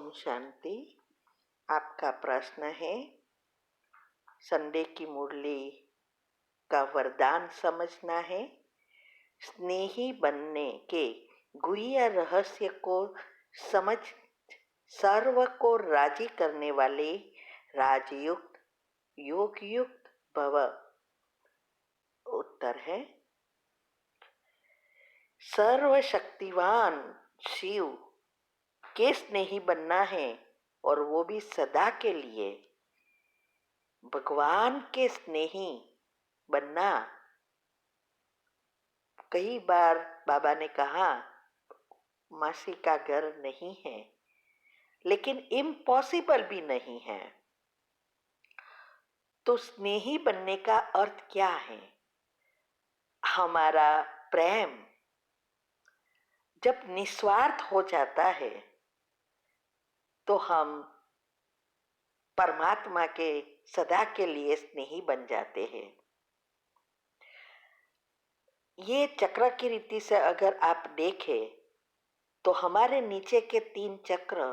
ओम शांति। आपका प्रश्न है, संडे की मुरली का वरदान समझना है। स्नेही बनने के गुह्य रहस्य को समझ सर्व को राजी करने वाले राजयुक्त योगयुक्त भव। उत्तर है, सर्वशक्तिवान शिव के स्नेही बनना है, और वो भी सदा के लिए। भगवान के स्नेही बनना, कई बार बाबा ने कहा मासी का घर नहीं है, लेकिन इम्पॉसिबल भी नहीं है। तो स्नेही बनने का अर्थ क्या है? हमारा प्रेम जब निस्वार्थ हो जाता है तो हम परमात्मा के सदा के लिए स्नेही बन जाते हैं। ये चक्र की रीति से अगर आप देखें तो हमारे नीचे के 3 चक्र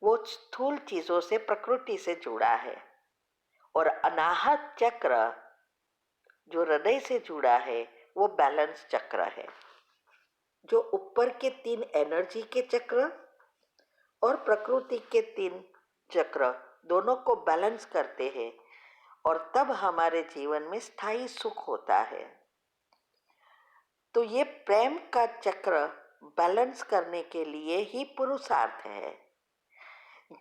वो स्थूल चीजों से, प्रकृति से जुड़ा है, और अनाहत चक्र जो हृदय से जुड़ा है वो बैलेंस चक्र है। जो ऊपर के 3 एनर्जी के चक्र और प्रकृति के 3 चक्र दोनों को बैलेंस करते हैं, और तब हमारे जीवन में स्थायी सुख होता है। तो ये प्रेम का चक्र बैलेंस करने के लिए ही पुरुषार्थ है।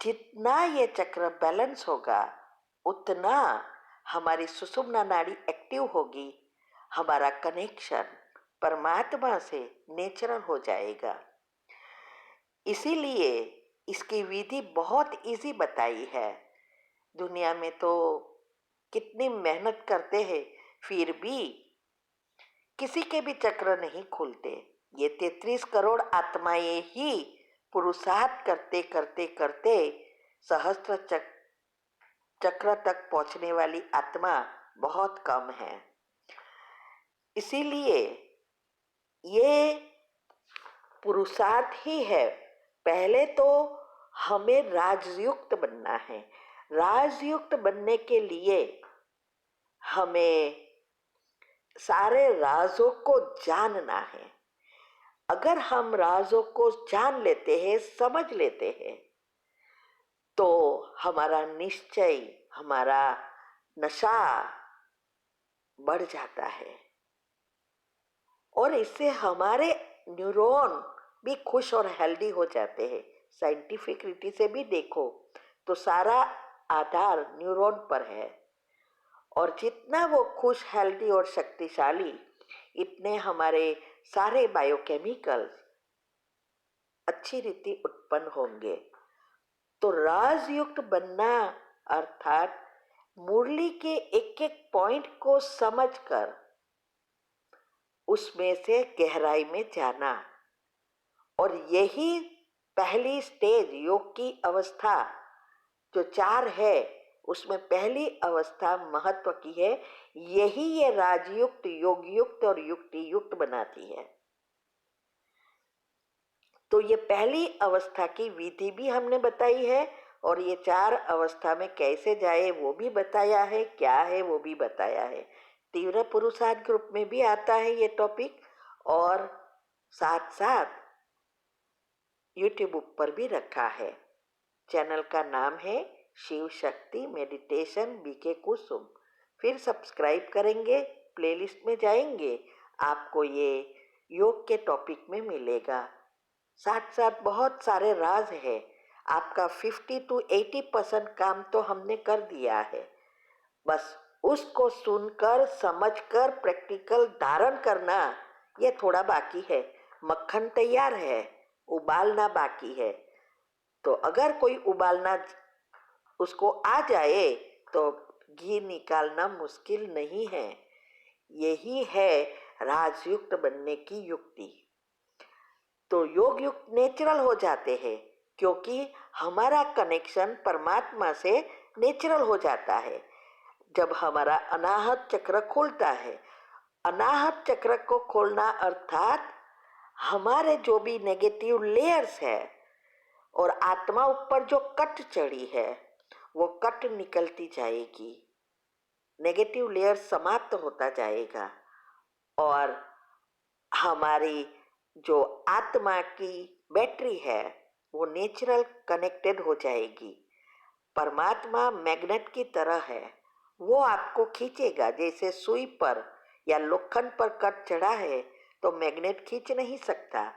जितना ये चक्र बैलेंस होगा उतना हमारी सुषुम्ना नाड़ी एक्टिव होगी, हमारा कनेक्शन परमात्मा से नेचुरल हो जाएगा। इसीलिए इसकी विधि बहुत इजी बताई है। दुनिया में तो कितनी मेहनत करते हैं, फिर भी किसी के भी चक्र नहीं खुलते। ये 33 करोड़ आत्माएं ही पुरुषार्थ करते करते करते सहस्त्र चक्र तक पहुंचने वाली आत्मा बहुत कम है। इसीलिए ये पुरुषार्थ ही है। पहले तो हमें राजयुक्त बनना है। राजयुक्त बनने के लिए हमें सारे राजों को जानना है। अगर हम राजों को जान लेते हैं, समझ लेते हैं, तो हमारा निश्चय, हमारा नशा बढ़ जाता है, और इससे हमारे न्यूरॉन भी खुश और हेल्दी हो जाते हैं। साइंटिफिक रीति से भी देखो तो सारा आधार न्यूरॉन पर है, और जितना वो खुश, हेल्दी और शक्तिशाली, इतने हमारे सारे बायोकेमिकल्स अच्छी रीति उत्पन्न होंगे। तो राजयुक्त बनना अर्थात मुरली के एक एक पॉइंट को समझकर उसमें से गहराई में जाना, और यही पहली स्टेज योग की अवस्था जो 4 है उसमें पहली अवस्था महत्व की है। यही ये राजयुक्त, योगयुक्त और युक्ति युक्त बनाती है। तो ये पहली अवस्था की विधि भी हमने बताई है, और ये 4 अवस्था में कैसे जाए वो भी बताया है, क्या है वो भी बताया है। तीव्र पुरुषार्थ ग्रुप में भी आता है ये टॉपिक, और साथ साथ यूट्यूब पर भी रखा है। चैनल का नाम है शिव शक्ति मेडिटेशन बीके कुसुम। फिर सब्सक्राइब करेंगे, प्लेलिस्ट में जाएंगे, आपको ये योग के टॉपिक में मिलेगा। साथ साथ बहुत सारे राज है। आपका 50 to 80% काम तो हमने कर दिया है। बस उसको सुनकर, समझकर, प्रैक्टिकल धारण करना ये थोड़ा बाकी है। मक्खन तैयार है, उबालना बाकी है। तो अगर कोई उबालना उसको आ जाए तो घी निकालना मुश्किल नहीं है। यही है राजयुक्त बनने की युक्ति। तो योग युक्त नेचुरल हो जाते हैं, क्योंकि हमारा कनेक्शन परमात्मा से नेचुरल हो जाता है जब हमारा अनाहत चक्र खुलता है। अनाहत चक्र को खोलना अर्थात हमारे जो भी नेगेटिव लेयर्स है और आत्मा ऊपर जो कट चढ़ी है वो कट निकलती जाएगी, नेगेटिव लेयर समाप्त होता जाएगा और हमारी जो आत्मा की बैटरी है वो नेचुरल कनेक्टेड हो जाएगी। परमात्मा मैग्नेट की तरह है, वो आपको खींचेगा। जैसे सुई पर या लोखंड पर कट चढ़ा है तो मैग्नेट खींच नहीं सकता,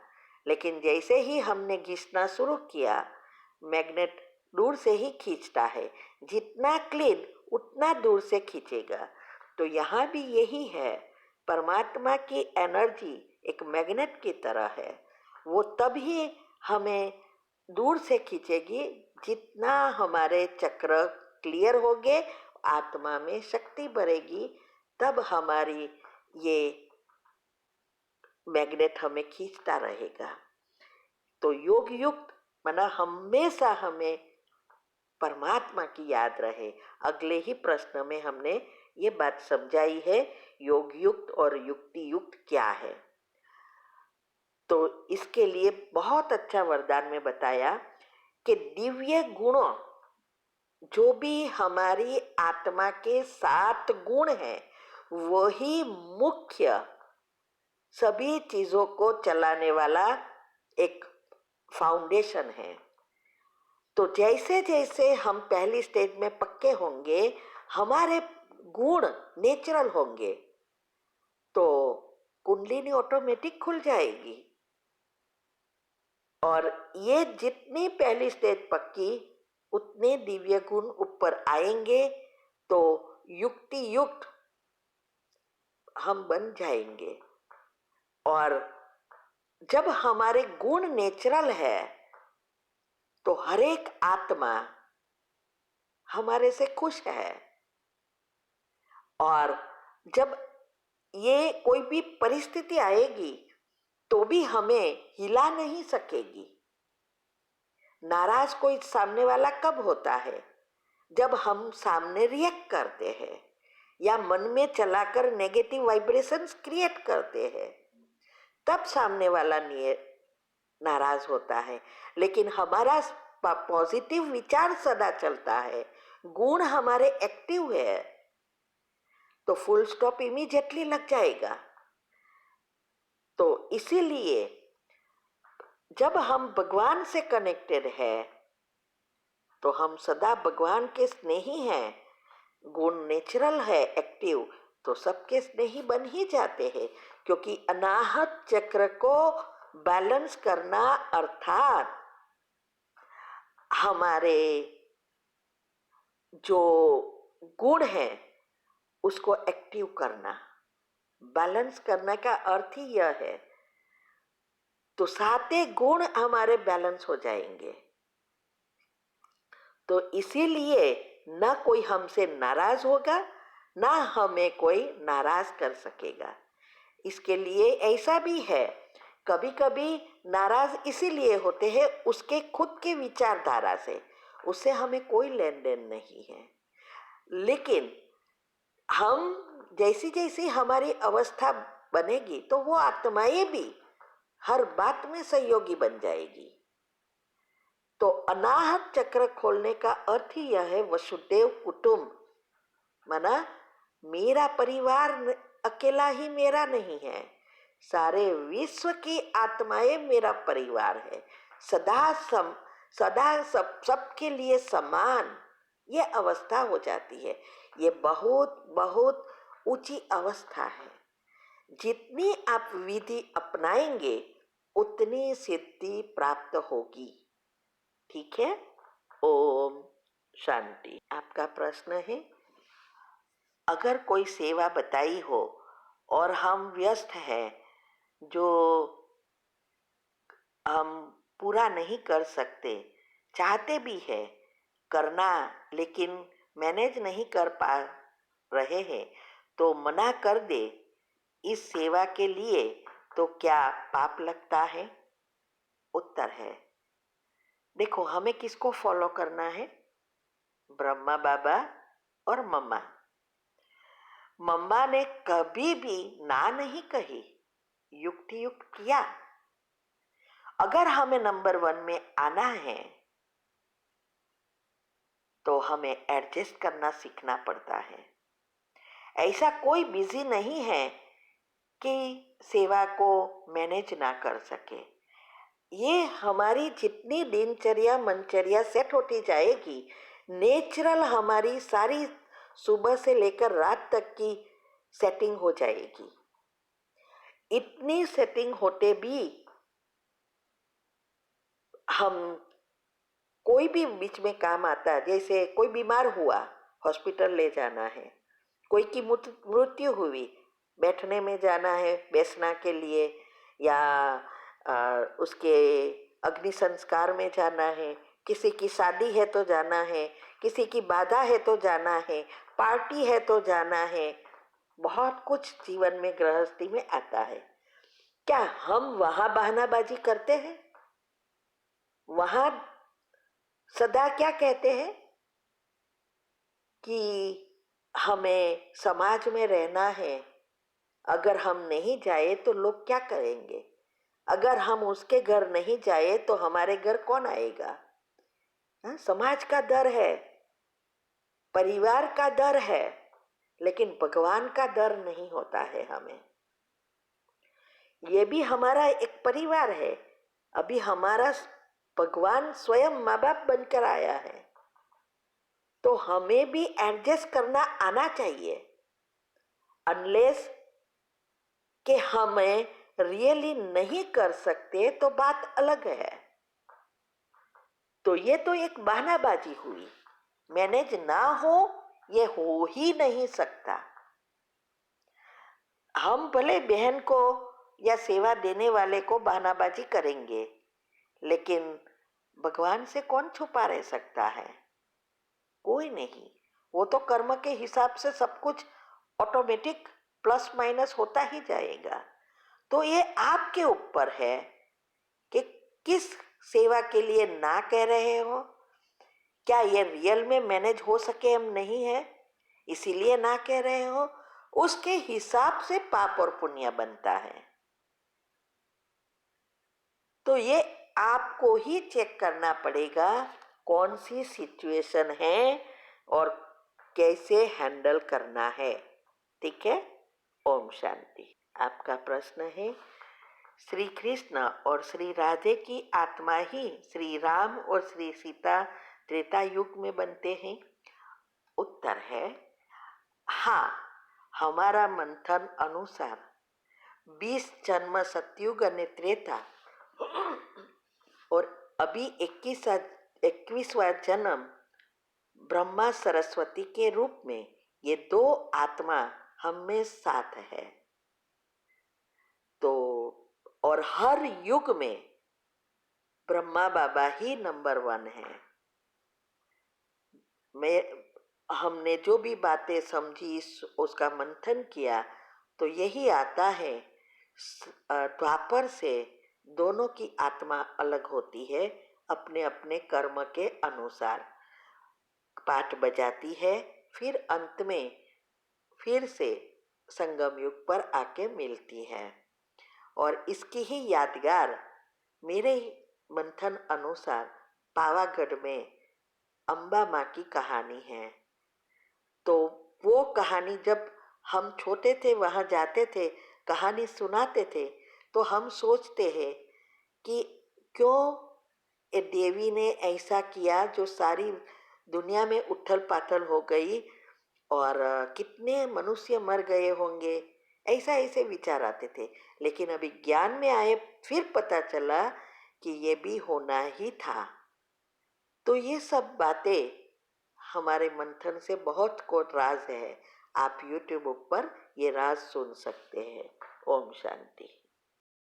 लेकिन जैसे ही हमने घिसना शुरू किया मैग्नेट दूर से ही खींचता है। जितना क्लीन उतना दूर से खींचेगा। तो यहाँ भी यही है, परमात्मा की एनर्जी एक मैग्नेट की तरह है, वो तभी हमें दूर से खींचेगी जितना हमारे चक्र क्लियर होंगे, आत्मा में शक्ति बढ़ेगी, तब हमारी ये मैग्नेट हमें खींचता रहेगा। तो योग युक्त माना हमेशा हमें परमात्मा की याद रहे। अगले ही प्रश्न में हमने ये बात समझाई है, योग युक्त और युक्ति युक्त क्या है। तो इसके लिए बहुत अच्छा वरदान में बताया कि दिव्य गुणों, जो भी हमारी आत्मा के 7 गुण हैं, वही मुख्य सभी चीजों को चलाने वाला एक फाउंडेशन है। तो जैसे जैसे हम पहली स्टेज में पक्के होंगे, हमारे गुण नेचुरल होंगे, तो कुंडलिनी ऑटोमेटिक खुल जाएगी। और ये जितनी पहली स्टेज पक्की उतने दिव्य गुण ऊपर आएंगे, तो युक्ति युक्त हम बन जाएंगे। और जब हमारे गुण नेचुरल है तो हर एक आत्मा हमारे से खुश है। और जब ये कोई भी परिस्थिति आएगी तो भी हमें हिला नहीं सकेगी। नाराज कोई सामने वाला कब होता है? जब हम सामने रिएक्ट करते हैं या मन में चलाकर नेगेटिव वाइब्रेशंस क्रिएट करते हैं, तब सामने वाला नाराज होता है। लेकिन हमारा पॉजिटिव विचार सदा चलता है, गुण हमारे एक्टिव है, तो फुल स्टॉप इमीडिएटली लग जाएगा। तो इसीलिए जब हम भगवान से कनेक्टेड है तो हम सदा भगवान के स्नेही हैं, गुण नेचुरल है एक्टिव, तो सबके स्नेही बन ही जाते हैं। क्योंकि अनाहत चक्र को बैलेंस करना अर्थात हमारे जो गुण हैं उसको एक्टिव करना, बैलेंस करने का अर्थ ही यह है। तो 7 गुण हमारे बैलेंस हो जाएंगे। तो इसीलिए न कोई हमसे नाराज होगा, ना हमें कोई नाराज कर सकेगा। इसके लिए ऐसा भी है, कभी कभी नाराज इसीलिए होते हैं उसके खुद के विचारधारा से, उससे हमें कोई लेन देन नहीं है। लेकिन हम जैसी जैसी हमारी अवस्था बनेगी तो वो आत्माएं भी हर बात में सहयोगी बन जाएगी। तो अनाहत चक्र खोलने का अर्थ ही यह है, वसुदेव कुटुंब, माना मेरा परिवार अकेला ही मेरा नहीं है, सारे विश्व की आत्माएं मेरा परिवार है, सदा सबके लिए समान, ये अवस्था हो जाती है। ये बहुत बहुत ऊंची अवस्था है। जितनी आप विधि अपनाएंगे उतनी सिद्धि प्राप्त होगी। ठीक है, ओम शांति। आपका प्रश्न है, अगर कोई सेवा बताई हो और हम व्यस्त हैं, जो हम पूरा नहीं कर सकते, चाहते भी है करना लेकिन मैनेज नहीं कर पा रहे हैं, तो मना कर दे इस सेवा के लिए तो क्या पाप लगता है? उत्तर है, देखो हमें किसको फॉलो करना है? ब्रह्मा बाबा और मम्मा। मम्मा ने कभी भी ना नहीं कही, युक्ति युक्त किया। अगर हमें नंबर 1 में आना है तो हमें एडजस्ट करना सीखना पड़ता है। ऐसा कोई बिजी नहीं है कि सेवा को मैनेज ना कर सके। ये हमारी जितनी दिनचर्या मनचर्या सेट होती जाएगी, नेचुरल हमारी सारी सुबह से लेकर रात तक की सेटिंग हो जाएगी। इतनी सेटिंग होते भी हम कोई भी बीच में काम आता है, जैसे कोई बीमार हुआ हॉस्पिटल ले जाना है, कोई की मृत्यु हुई बैठने में जाना है बैठना के लिए, या उसके अग्नि संस्कार में जाना है, किसी की शादी है तो जाना है, किसी की बाधा है तो जाना है, पार्टी है तो जाना है, बहुत कुछ जीवन में गृहस्थी में आता है। क्या हम वहां बहानाबाजी करते हैं? वहां सदा क्या कहते हैं कि हमें समाज में रहना है, अगर हम नहीं जाए तो लोग क्या करेंगे, अगर हम उसके घर नहीं जाए तो हमारे घर कौन आएगा। हाँ, समाज का डर है, परिवार का डर है, लेकिन भगवान का डर नहीं होता है हमें। ये भी हमारा एक परिवार है, अभी हमारा भगवान स्वयं माँ बाप बनकर आया है, तो हमें भी एडजस्ट करना आना चाहिए। अनलेस कि हमें रियली नहीं कर सकते तो बात अलग है। तो ये तो एक बहानाबाजी हुई, मैनेज ना हो ये हो ही नहीं सकता। हम भले बहन को या सेवा देने वाले को बहानाबाजी करेंगे, लेकिन भगवान से कौन छुपा रह सकता है? कोई नहीं। वो तो कर्म के हिसाब से सब कुछ ऑटोमेटिक प्लस माइनस होता ही जाएगा। तो ये आपके ऊपर है कि किस सेवा के लिए ना कह रहे हो। क्या ये रियल में मैनेज हो सके हम नहीं है इसीलिए ना कह रहे हो? उसके हिसाब से पाप और पुण्य बनता है। तो ये आपको ही चेक करना पड़ेगा कौन सी सिचुएशन है और कैसे हैंडल करना है। ठीक है? ओम शांति। आपका प्रश्न है, श्री कृष्ण और श्री राधे की आत्मा ही श्री राम और श्री सीता त्रेता युग में बनते हैं? उत्तर है हाँ, हमारा मंथन अनुसार 20 जन्म सतयुग और त्रेता और अभी 21वां जन्म ब्रह्मा सरस्वती के रूप में ये दो आत्मा हम में साथ है। तो और हर युग में ब्रह्मा बाबा ही नंबर 1 है। हमने जो भी बातें समझी उसका मंथन किया तो यही आता है, द्वापर से दोनों की आत्मा अलग होती है, अपने अपने कर्म के अनुसार पाठ बजाती है, फिर अंत में फिर से संगम युग पर आके मिलती है। और इसकी ही यादगार मेरे मंथन अनुसार पावागढ़ में अम्बा माँ की कहानी है। तो वो कहानी जब हम छोटे थे वहाँ जाते थे, कहानी सुनाते थे, तो हम सोचते हैं कि क्यों ये देवी ने ऐसा किया जो सारी दुनिया में उथल पाथल हो गई और कितने मनुष्य मर गए होंगे, ऐसा ऐसे विचार आते थे। लेकिन अभी ज्ञान में आए फिर पता चला कि ये भी होना ही था। तो ये सब बातें हमारे मंथन से बहुत को राज है। आप YouTube पर ये राज सुन सकते हैं। ओम शांति।